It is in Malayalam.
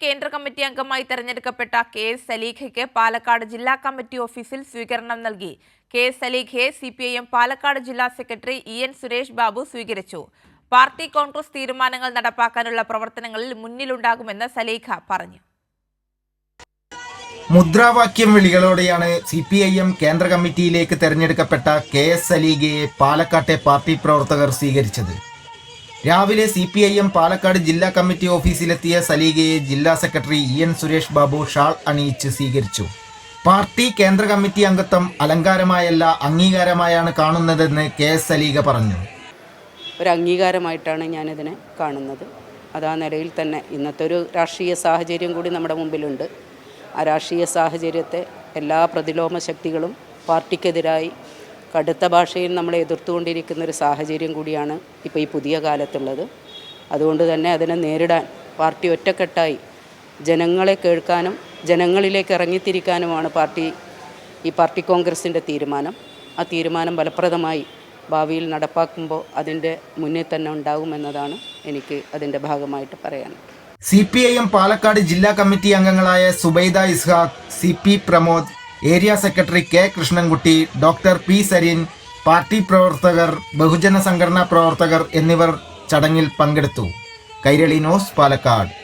കേന്ദ്ര കമ്മിറ്റി അംഗമായി തെരഞ്ഞെടുക്കപ്പെട്ട കെ.എസ്. സലീഖയ്ക്ക് പാലക്കാട് ജില്ലാ കമ്മിറ്റി ഓഫീസിൽ സ്വീകരണം നൽകി. കെ.എസ്. സലീഖയെ സിപിഐഎം പാലക്കാട് ജില്ലാ സെക്രട്ടറി ഇ.എൻ. സുരേഷ് ബാബു സ്വീകരിച്ചു. പാർട്ടി കോൺഗ്രസ് തീരുമാനങ്ങൾ നടപ്പാക്കാനുള്ള പ്രവർത്തനങ്ങളിൽ മുന്നിലുണ്ടാകുമെന്ന് സലീഖ പറഞ്ഞു. മുദ്രാവാക്യം വിളികളോടെയാണ് സിപിഐഎം കേന്ദ്ര കമ്മിറ്റിയിലേക്ക് തെരഞ്ഞെടുക്കപ്പെട്ട കെ.എസ്. സലീഖയെ പാലക്കാട്ടെ പാർട്ടി പ്രവർത്തകർ സ്വീകരിച്ചത്. രാവിലെ സിപിഐഎം പാലക്കാട് ജില്ലാ കമ്മിറ്റി ഓഫീസിലെത്തിയ സലീഖയെ ജില്ലാ സെക്രട്ടറി ഇ.എൻ. സുരേഷ് ബാബു ഷാൾ അണിയിച്ച് സ്വീകരിച്ചു. പാർട്ടി കേന്ദ്ര കമ്മിറ്റി അംഗത്വം അലങ്കാരമായല്ല അംഗീകാരമായാണ് കാണുന്നതെന്ന് കെ.എസ്. സലീഖ പറഞ്ഞു. ഒരു അംഗീകാരമായിട്ടാണ് ഞാനിതിനെ കാണുന്നത്. അതാ നിലയിൽ തന്നെ ഇന്നത്തെ ഒരു രാഷ്ട്രീയ സാഹചര്യം കൂടി നമ്മുടെ മുമ്പിലുണ്ട്. ആ രാഷ്ട്രീയ സാഹചര്യത്തെ എല്ലാ പ്രതിലോമ ശക്തികളും പാർട്ടിക്കെതിരായി കടുത്ത ഭാഷയിൽ നമ്മളെ എതിർത്തുകൊണ്ടിരിക്കുന്ന ഒരു സാഹചര്യം കൂടിയാണ് ഇപ്പോൾ ഈ പുതിയ കാലത്തുള്ളത്. അതുകൊണ്ട് തന്നെ അതിനെ നേരിടാൻ പാർട്ടി ഒറ്റക്കെട്ടായി ജനങ്ങളെ കേൾക്കാനും ജനങ്ങളിലേക്ക് ഇറങ്ങിത്തിരിക്കാനുമാണ് ഈ പാർട്ടി കോൺഗ്രസിൻ്റെ തീരുമാനം. ആ തീരുമാനം ഫലപ്രദമായി ഭാവിയിൽ നടപ്പാക്കുമ്പോൾ അതിൻ്റെ മുന്നിൽ തന്നെ ഉണ്ടാകുമെന്നതാണ് എനിക്ക് അതിൻ്റെ ഭാഗമായിട്ട് പറയാനുള്ളത്. സിപിഐഎം പാലക്കാട് ജില്ലാ കമ്മിറ്റി അംഗങ്ങളായ Zubaida Ishaq, C P. Pramod, area secretary K. Krishnankutty, doctor P. Sarin, party പ്രവർത്തകർ, ബഹുജന സംഘടനാ പ്രവർത്തകർ എന്നിവർ ചടങ്ങിൽ പങ്കെടുത്തു. കൈരളി ന്യൂസ്, പാലക്കാട്.